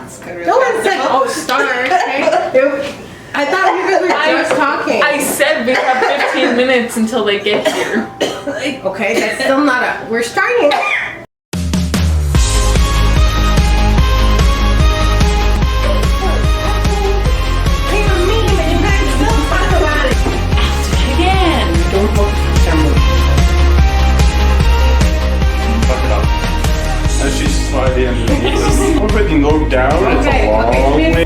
ask. No one said, oh, start. Okay? I thought you guys were just talking. I said we have 15 minutes until they get here. Okay, that's still not a. We're starting. Again. Don't focus on the camera. Fuck it up. As she's sliding underneath. We're putting low down. It's a long way.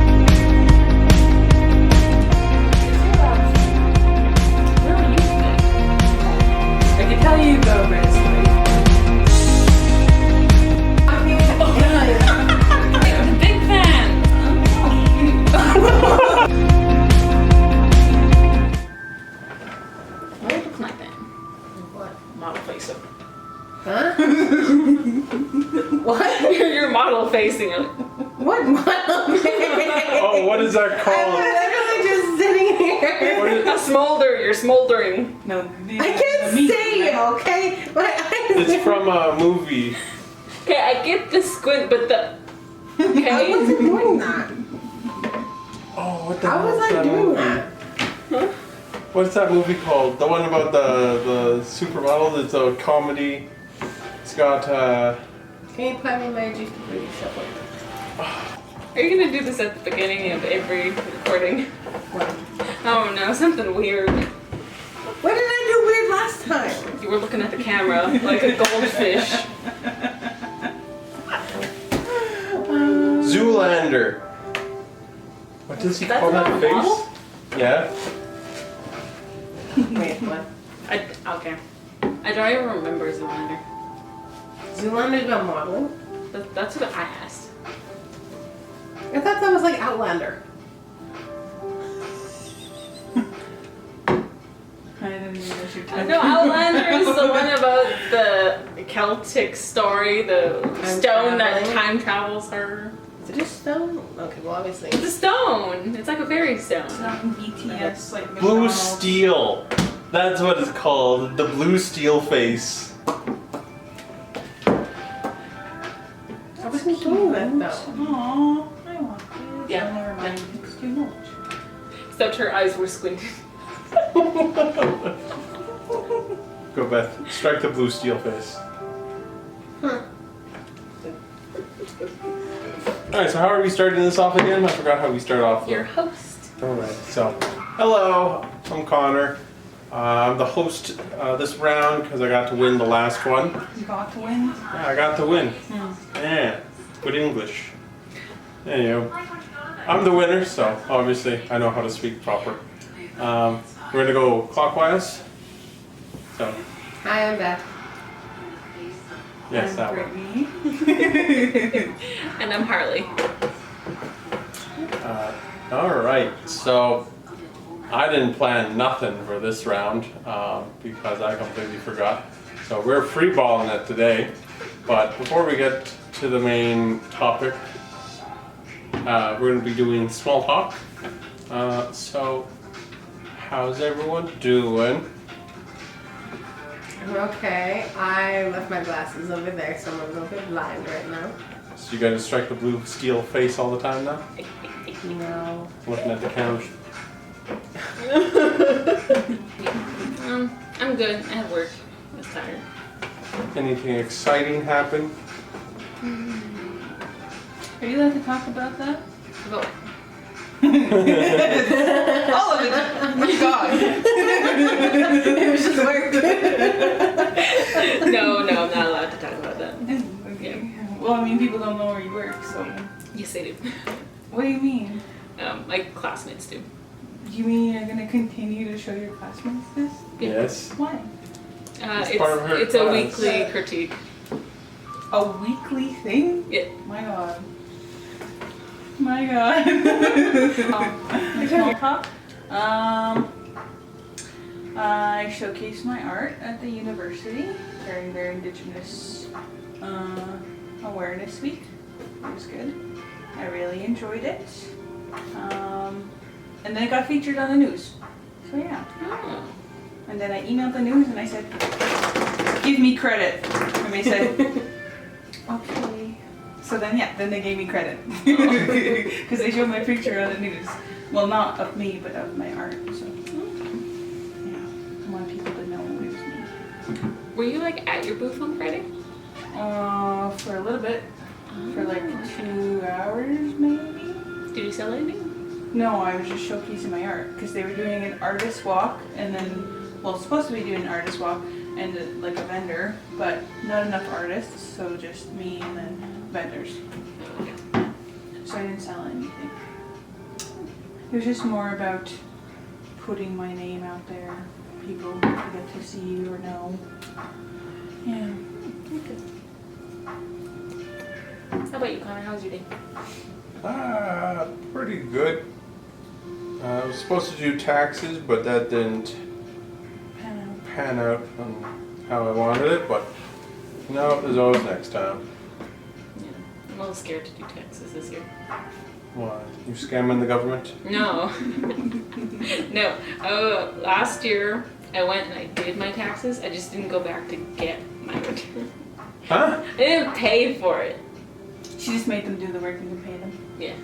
I can tell you go, Brittany. I'm a big fan. What looks like that? What? Model face up. Huh? What? You're model facing it. What model? Oh, what is that I'm called? literally just sitting here. What is, A smolder. You're smoldering. No, I can't say it, okay? My eyes it's from a movie. Okay, I get the squint, but the. I Okay. wasn't doing that. Oh, what the How hell was is I that doing movie? that? What's that movie called? The one about the supermodel? It's a comedy. It's got Can you play me my juice to booty shuffle? Are you gonna do this at the beginning of every recording? What? Oh no, something weird. What did I do weird last time? You were looking at the camera like a goldfish. Zoolander. What does he That's call not that a face? model? Yeah. Wait, what? Okay. I don't even remember Zoolander. Zoolander's about modeling? That's what I asked. I thought that was like Outlander. I didn't know what you're talking No, Outlander is the one about the Celtic story, the stone that traveling. time travels her. Is it a stone? Okay, well obviously. It's a stone. It's like a fairy stone. It's not BTS like Blue McDonald's. Steel. That's what it's called. The Blue Steel face. I wasn't doing that though. Aww, I want this. Yeah. Oh, never mind. It's too much. Except her eyes were squinted. Go, Beth. Strike the Blue Steel face. Alright, so how are we starting this off again? I forgot how we start off. Your host. Alright, so hello, I'm Connor. I'm the host this round because I got to win the last one. You got to win. Yeah, I got to win. Yeah, good English. Anyway, I'm the winner, so obviously I know how to speak proper. We're gonna go clockwise. So, Hi, I'm Beth. yes, I'm that one. Brittany. And I'm Harley. Alright, so I didn't plan nothing for this round because I completely forgot. So we're free balling it today. But before we get to the main topic, we're going to be doing small talk. So, how's everyone doing? I'm okay. I left my glasses over there, so I'm a little bit blind right now. So you got to strike the blue steel face all the time now? No. Looking at the camera. I'm good. I have work. I was tired. Anything exciting happen? Are you allowed to talk about that? Go. All of it. Oh my god. It was just work. No, I'm not allowed to talk about that. Okay. Well, I mean, people don't know where you work, so. Yes, I do. What do you mean? My classmates do. You mean you're gonna continue to show your classmates this? Yes. Why? It's part of her It's a class. weekly critique. A weekly thing? Yeah. My god. My god. Small talk. I showcased my art at the university during their Indigenous Awareness Week. It was good. I really enjoyed it. And then it got featured on the news. So yeah. Oh. And then I emailed the news and I said, give me credit. And they said, okay. So then they gave me credit. Because they showed my picture on the news. Well, not of me, but of my art. So, yeah. I want people to know it was me. Were you like at your booth on Friday? For a little bit. For like 2 hours, maybe? Did you sell anything? No, I was just showcasing my art. Because they were doing an artist walk, and then, well, supposed to be doing an artist walk and like a vendor, but not enough artists, so just me and then vendors. So I didn't sell anything. It was just more about putting my name out there. People get to see you or know. Yeah. How about you, Connor? How's your day? Pretty good. I was supposed to do taxes, but that didn't pan out on how I wanted it, but no, there's always next time. Yeah. I'm a little scared to do taxes this year. Why? You scamming the government? No. No. Last year I went and I did my taxes. I just didn't go back to get my return. Huh? I didn't pay for it. She just made them do the work and you pay them. Yeah.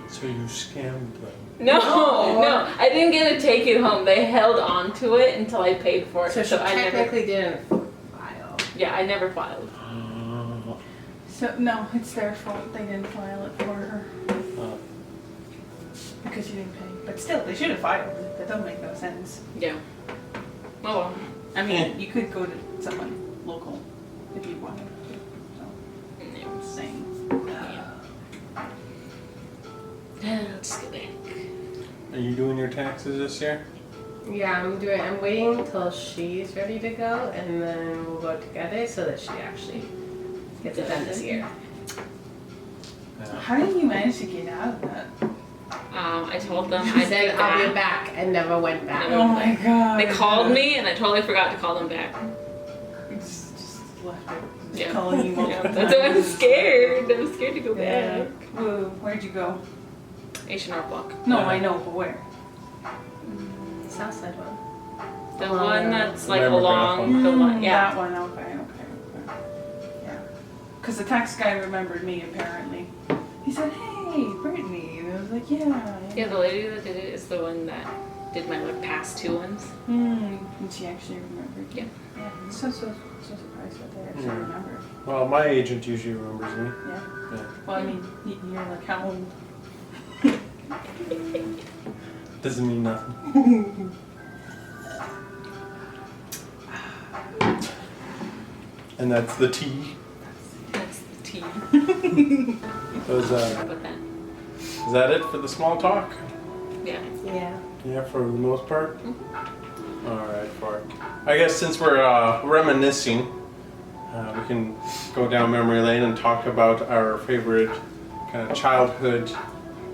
So you scammed them? No, no, I didn't get to take it home. They held on to it until I paid for it. So she I technically didn't file. Yeah, I never filed. So, no, it's their fault. They didn't file it for her. Because you didn't pay. But still, they should have filed it. That doesn't make no sense. Yeah. Oh well. I mean, you could go to someone local if you wanted to. So, I'm just saying. Let's go back. Are you doing your taxes this year? Yeah, I'm waiting until she's ready to go, and then we'll go together so that she actually gets it done this year. How did you manage to get out of that? I told them I said I'll be back and never went back. Never. Oh my god. They called me and I totally forgot to call them back. Just left it. Just Yeah. calling you Yeah, multiple that's why I'm times. scared. I'm scared to go Yeah. back. Whoa, where'd you go? H&R Block. No, I know, but where? Southside one. The one that's like Remember along the line. That Yeah. one, okay. Yeah. Because the tax guy remembered me, apparently. He said, hey, Brittany. And I was like, yeah. Yeah, the lady that did it is the one that did my like past two ones. And she actually remembered. Yeah. Yeah. So surprised that they actually Yeah. remembered. Well, my agent usually remembers me. Yeah. Yeah. Well, I mean, you're like, how old? Doesn't mean nothing. And that's the tea. That's the tea. Is About that. that it for the small talk? Yeah. Yeah. Yeah, for the most part. Alright, I guess since we're reminiscing, we can go down memory lane and talk about our favorite kind of childhood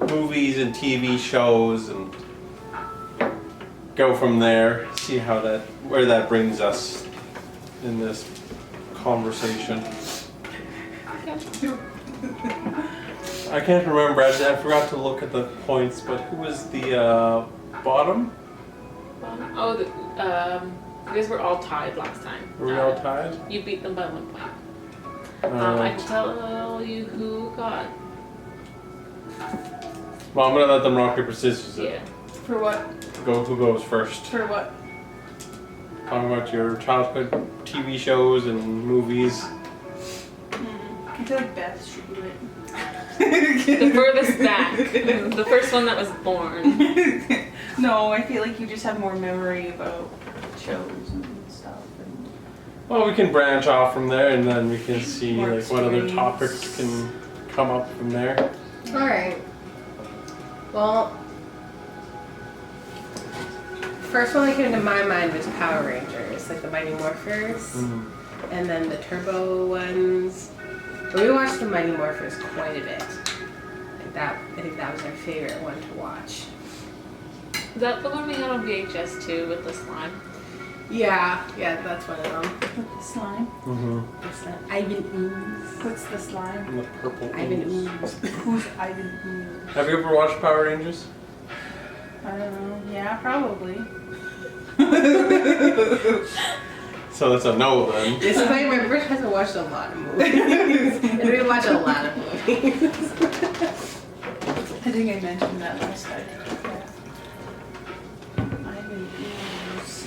movies and TV shows and go from there, see where that brings us in this conversation. I can't remember, I forgot to look at the points, but who was the bottom? Oh, you guys were all tied last time. Were we all tied? You beat them by 1 point. I can tell you who got. Well, I'm gonna let them rock, paper, scissors it. Yeah. For what? Who goes first? For what? Talk about your childhood TV shows and movies. I feel like Beth should do it. The furthest back. The first one that was born. No, I feel like you just have more memory about shows and stuff. And Well, we can branch off from there, and then we can see More like what other experience. topics can come up from there. All right. Well, first one that came to my mind was Power Rangers, like the Mighty Morphers, and then the Turbo ones. But we watched the Mighty Morphers quite a bit. I think that was our favorite one to watch. Is that the one we had on VHS too with the slime? Yeah, that's one of them. with the slime. What's that? Ivan Ooze. What's the slime? And the purple. Ivan ooze. Ooze. Who's Ivan Ooze? Have you ever watched Power Rangers? I don't know. Yeah, probably. So that's a no then. This is why my Brit hasn't watched a lot of movies. And we watch a lot of movies. I think I mentioned that last time. Ivan Ooze.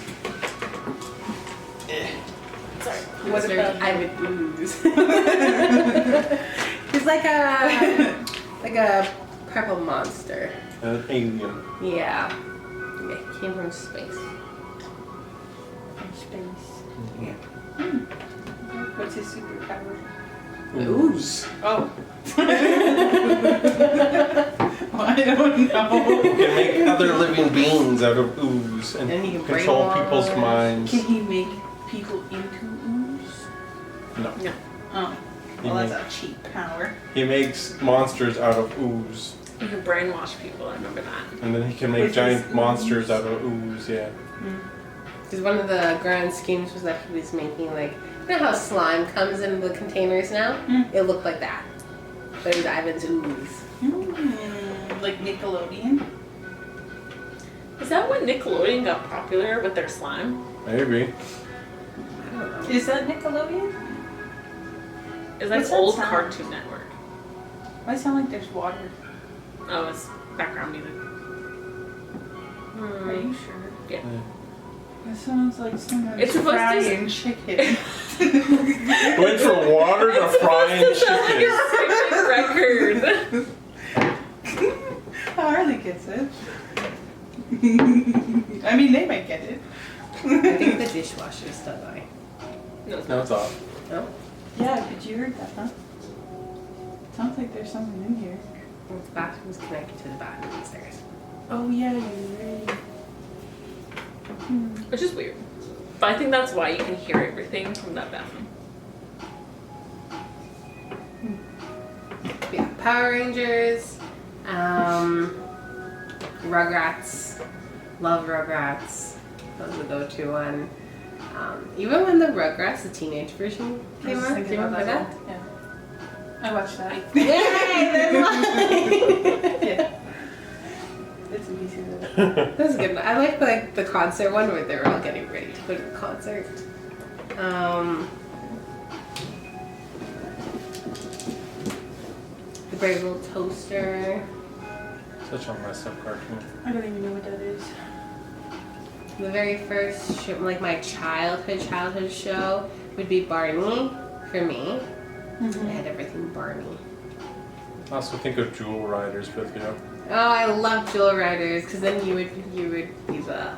Sorry. What about I would ooze. He's like a purple monster. An alien. Yeah. Yeah, he came from space. from space? Yeah. What's his superpower? Ooze. Oh. Well, I don't know. He can make other living beings out of ooze and And he can control brainwash. people's minds. Can he make people into ooze? No. Oh. He Well, make- that's a cheap power. He makes monsters out of ooze. You can brainwash people, I remember that. And then he can make With giant his monsters ooze. out of ooze, yeah. Because one of the grand schemes was that he was making like, you know how slime comes in the containers now? It looked like that. But it was Ivan's ooze. Like Nickelodeon? Is that when Nickelodeon got popular with their slime? Maybe. I don't know. Is that Nickelodeon? Is that What's that old sound? Cartoon Network? Why sound like there's water? Oh, it's background music. Are you sure? Yeah. That sounds like someone's It's supposed to- frying chicken. Went from water to frying chicken. Record. Harley gets it. I mean, they might get it. I think the dishwasher's still going. No, it's Now not. it's off. No? Yeah, but you heard that, huh? Sounds like there's something in here. Well, the bathroom's connected to the bathroom upstairs. Oh yeah, you're right. Which is weird. But I think that's why you can hear everything from that bathroom. Yeah, Power Rangers, Rugrats, love Rugrats. That was the go-to one. Even when the Rugrats, the teenage version came out, do you remember that? Yeah. I watched that. Yay! There's one. Yeah. Bits and pieces of it. That was a good one. I like the concert one where they were all getting ready to go to the concert. The Brave Little Toaster. Such a messed up cartoon. I don't even know what that is. The very first show, like my childhood show would be Barney for me. I had everything Barney. I also think of Jewel Riders with you. Oh, I love Jewel Riders because then you would be the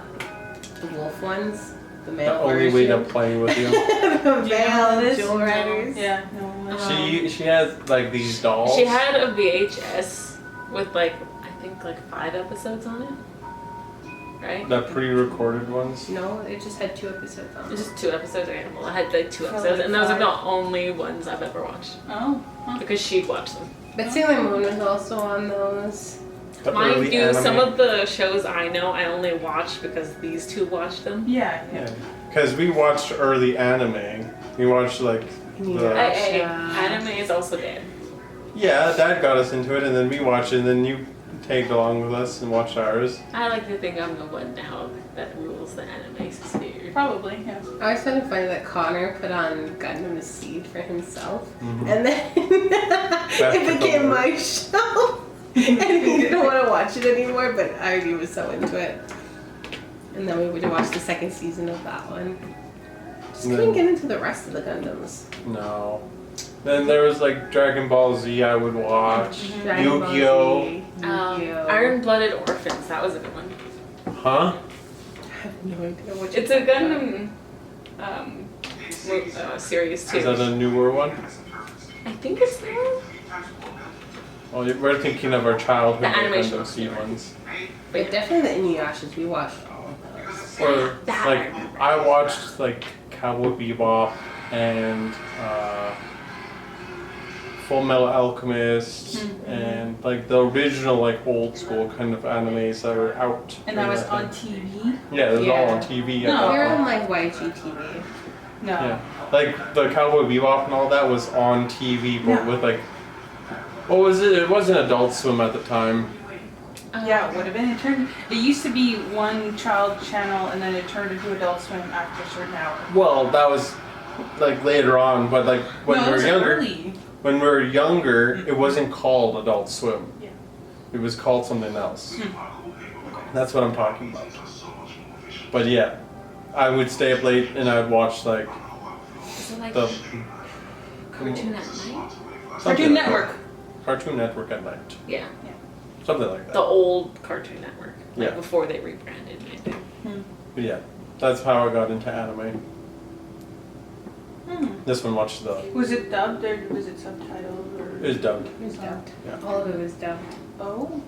wolf ones, the male The only way to version. play with you. The Do you know what male it is? Jewel No. Riders. Yeah, no. She has like these dolls. She had a VHS with like, I think like 5 episodes on it. Right? The pre-recorded ones. No, it just had 2 episodes on it. Just 2 episodes. Okay, well, I had like 2 For, episodes, like, and those are 5. the only ones I've ever watched Oh. Huh. because she'd watch them. But Sailor Moon was also on those. The Mind early you, anime. some of the shows I know I only watched because these two watched them. Yeah. Yeah, because we watched early anime. We watched like Yeah. Hey, Gotcha. anime is also dead. yeah, Dad got us into it, and then we watched it, and then you tagged along with us and watched ours. I like to think I'm the one now that rules the anime sphere. Probably, yeah. I always found it funny that Connor put on Gundam Seed for himself, Mhm. and then it became my show, and he didn't want to watch it anymore. But I already was so into it, and then we would watch the second season of that one. Just couldn't get into the rest of the Gundams. No. Then there was like Dragon Ball Z I would watch. Dragon Ball Yu-Gi-Oh! Z, Yu-Gi-Oh. Iron-Blooded Orphans, that was a good one. Huh? I have no idea what It's a Gundam series too. Is that a newer one? I think it's there. Well, we're thinking of our childhood The animation Gundam was Seed newer. ones. But definitely the Inuyashas. We watched all of those. Or That I like remember. I watched like Cowboy Bebop and Full Metal Alchemist and like the original like old school kind of animes that were out. And that was during on time. TV? Yeah, it was all on Yeah. TV. No. at that They're point. on like YGTV. No. Yeah, like the Cowboy Bebop and all that was on TV, but Yeah. with like, what was it? It wasn't Adult Swim at the time. Yeah, it would have been. It used to be one child channel, and then it turned into Adult Swim after a certain hour. Well, that was like later on, but like when No, we it were was younger, early. when we were younger, it wasn't called Adult Swim. Yeah. It was called something else. That's what I'm talking about. But yeah, I would stay up late and I would watch like Is it like the Cartoon at Night? something Cartoon like that. Network. Cartoon Network at night, Yeah. something like The that. old Cartoon Network. Like Yeah. before they rebranded, I think. But yeah, that's how I got into anime. Hmm. This one watched the. Was it dubbed or was it subtitled? Or? It was dubbed. It was dubbed. Yeah. All of it was dubbed. Oh,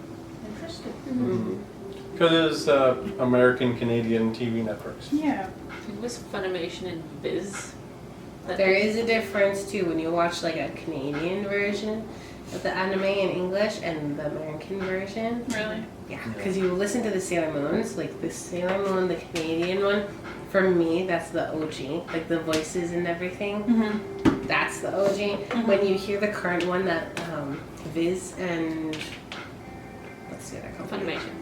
interesting. Because it was American Canadian TV networks. Yeah. It was Funimation and Viz. There is a difference too when you watch like a Canadian version of the anime in English and the American version. Really? Yeah, because you listen to the Sailor Moons, like the Sailor Moon, the Canadian one. For me, that's the OG, like the voices and everything. Mm-hmm. That's the OG. When you hear the current one that Viz and what's the other company? Funimation.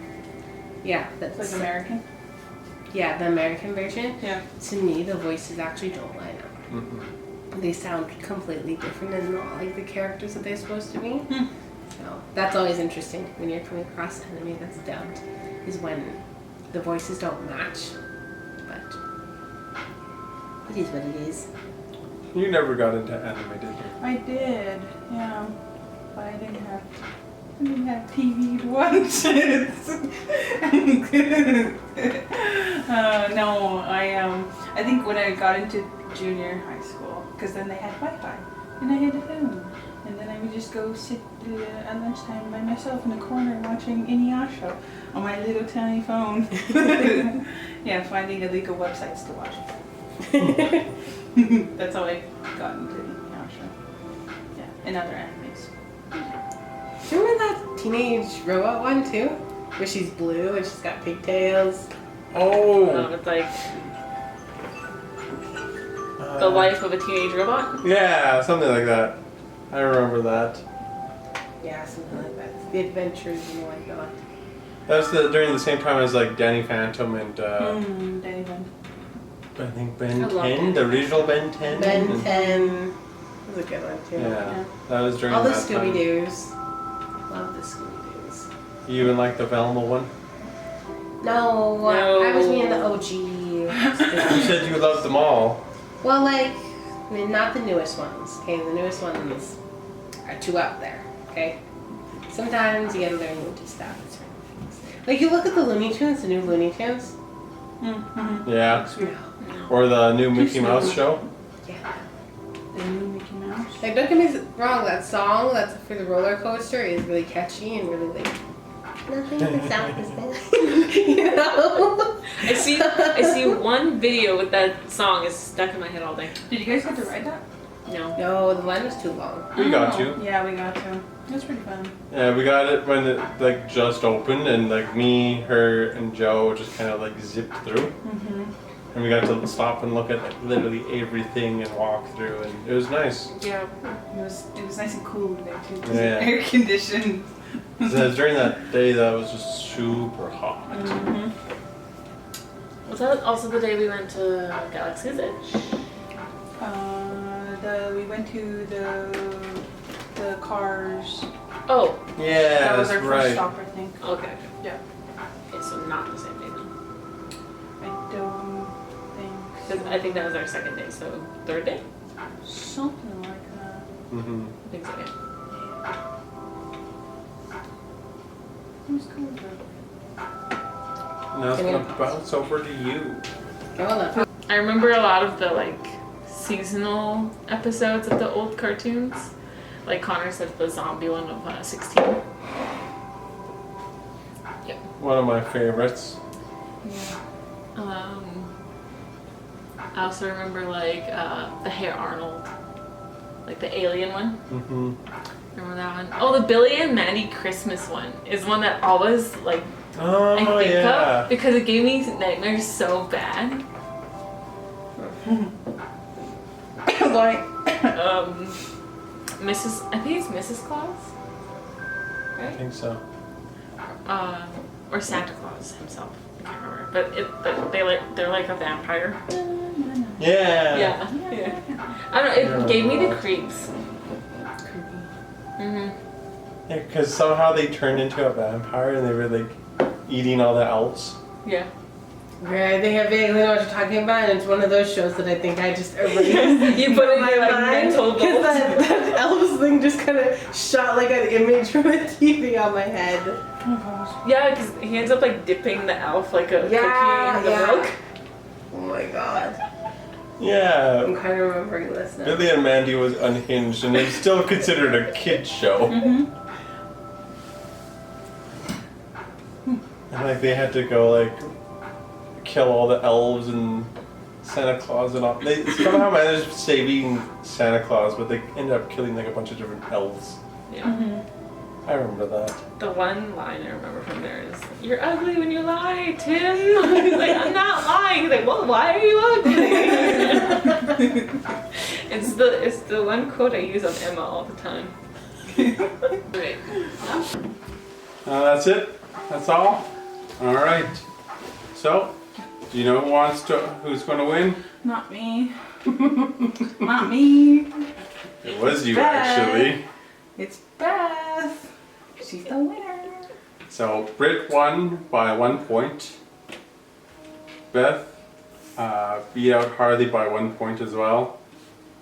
Yeah, that's Like American? yeah, the American version. Yeah. To me, the voices actually don't line up. Mm-hmm. They sound completely different and not like the characters that they're supposed to be. Hmm. So that's always interesting when you're coming across anime that's dubbed, is when the voices don't match. But it is what it is. You never got into anime, did you? I did, yeah. But I didn't have TV to watch it. No, I think when I got into junior high school, because then they had Wi-Fi and I had a phone, and then I would just go sit at lunchtime by myself in a corner watching Inuyasha on my little tiny phone. Yeah, finding illegal websites to watch. That's how I got into Inuyasha. Yeah, and other animes. Do you remember that teenage robot one too? Where she's blue and she's got pigtails? Oh! It's like the life of a teenage robot. Yeah, something like that. I remember that. Yeah, something like that. The adventures and whatnot. That was during the same time as like Danny Phantom and Danny Van. I think Ben I love 10, the Danny. original Ben 10. Ben and- 10 was a good one too. Yeah, that was during All the that Scooby time. Doos. Love the Scooby Doos. You even like the Velma one? No, No. I was being the OG. You said you loved them all. Well, like, I mean, not the newest ones. Okay, the newest ones are too out there. Okay, sometimes you gotta learn new stuff. It's certain things. Like you look at the Looney Tunes, the new Looney Tunes. Mm-hmm. Yeah. No. Or the new Mickey Mouse show. Yeah. The new Mickey Mouse. Like, don't get me wrong. That song that's for the roller coaster is really catchy and really like. Nothing can stop this thing. You know. I see one video with that song is stuck in my head all day. Did you guys get to ride that? No. No, the line was too long. We got Oh, you. Yeah, we got to. That's pretty fun. Yeah, we got it when it like just opened, and like me, her, and Joe just kind of like zipped through, Mm-hmm. and we got to stop and look at like literally everything and walk through, and it was nice. Yeah. It was nice and cool in there too. 'Cause Yeah. Air conditioned. So during that day, that was just super hot. Mm-hmm. Was that also the day we went to Galaxy's Edge? We went to the cars. Oh. Yeah, That was that's our right. first stop, I think. Okay. Yeah. Okay, so not the same day then. I don't think. 'Cause I think that was our second day, so third day? Something like that. Mm-hmm. I think so, yeah. It was cool though. Now it's gonna bounce over to you. Go on then. I remember a lot of the like seasonal episodes of the old cartoons. Like Connor said, the zombie one of 16. One of my favorites. Yeah. I also remember like the Hey Arnold, like the alien one. Mm-hmm. Remember that one? Oh, the Billy and Mandy Christmas one is one that always like Oh I think yeah. of because it gave me nightmares so bad. Like. Mrs. I think it's Mrs. Claus, I right? think so. or Santa Claus himself. I can't remember. But they're like a vampire. Yeah. Yeah. I don't know. It gave me the creeps. Mhm. Yeah, because somehow they turned into a vampire and they were like eating all the elves. Yeah. Yeah, I think I vaguely know what you're talking about, and it's one of those shows that I think I just erased. You put it in your like mental because vault. that elves thing just kind of shot like an image from the TV on my head. Oh my gosh. Yeah, because he ends up like dipping the elf like a Yeah, cookie in the yeah. milk. Oh my god. Yeah. I'm kind of remembering this now. Billy and Mandy was unhinged and it's still considered a kid's show. And like they had to go like kill all the elves and Santa Claus and all. They somehow managed saving Santa Claus, but they ended up killing like a bunch of different elves. Yeah. I remember that. The one line I remember from there is, "You're ugly when you lie, Tim." He's like, "I'm not lying." He's like, "Well, why are you ugly?" It's the one quote I use on Emma all the time. Right. That's it. That's all. All right. So, do you know who's going to win? Not me. Not me. It was you Beth. actually. It's Beth. She's the winner. So Britt won by 1 point. Beth beat out Harley by 1 point as well.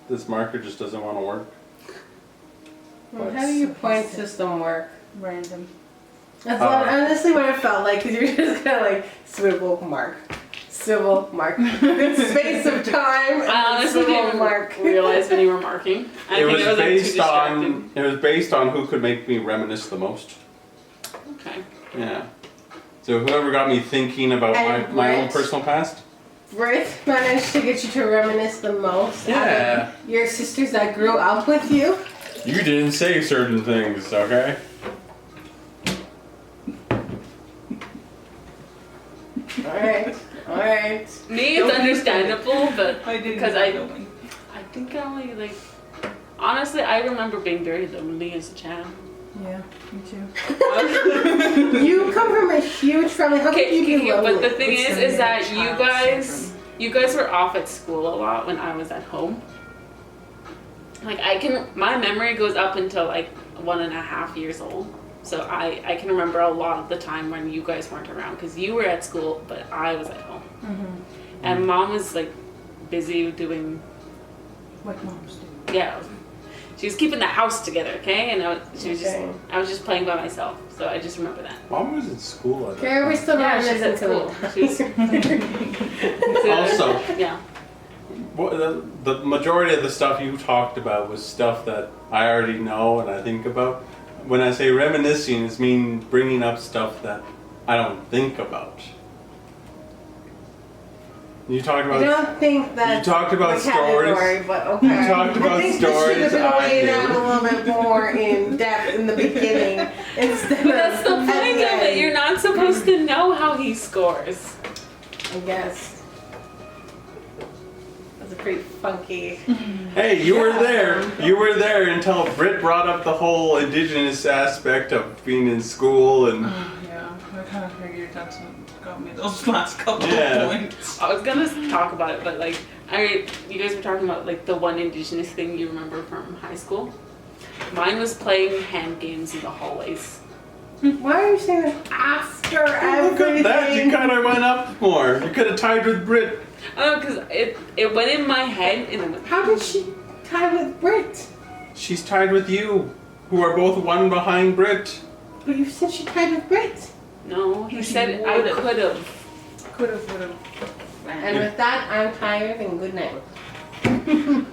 This marker just doesn't want to work. Well, how do your point system work? Random. That's honestly what it felt like, because you're just kind of like swivel mark, swivel mark. Good space of time. And I honestly swivel didn't mark. realize when you were marking. I It think was I was like, too based on distracted. it was based on who could make me reminisce the most. Okay. Yeah. So whoever got me thinking about And my own Britt. personal past. Britt managed to get you to reminisce the most. out Yeah. of your sisters that grew up with you. You didn't say certain things, okay? Alright, alright. Me, it's understandable, but I didn't because know I that one. think I only like. Honestly, I remember being very lonely as a child. Yeah, me too. You come from a huge family. How okay, can you be okay, lonely? but the thing It's is the that child you guys were off at school a lot when I was at home. Like my memory goes up until like 1.5 years old. So I can remember a lot of the time when you guys weren't around because you were at school, but I was at home. And Mom was like busy doing, What moms do. yeah, she was keeping the house together, okay? And I was just playing by myself. So I just remember that. Mom was in school at that Okay, are we still Yeah, not she's at listening school. to She's Also, yeah. the majority of the stuff you talked about was stuff that I already know and I think about. When I say reminiscing, it's mean bringing up stuff that I don't think about. You talked I about. don't think that You talked about the category, stories. But okay. You talked about I think stories This should have I been laid out knew. a little bit more in depth in the beginning instead But that's the of point at of the it. end, You're not supposed to know how he scores. I guess. That's a pretty funky. Hey, you were there. You were there until Britt brought up the whole indigenous aspect of being in school and. Yeah, I kind of figured that's what got me those last couple Yeah. of points. I was gonna talk about it, but like, you guys were talking about like the one indigenous thing you remember from high school. Mine was playing hand games in the hallways. Why are you saying that after Look everything? at that! You kind of went up more. You could have tied with Britt. Oh, because it went in my head and How did she tie with Britt? She's tied with you, who are both one behind Britt. But you said she tied with Britt. no, he She said I would've. could have. Could have, would have. And with that, I'm tired and good night.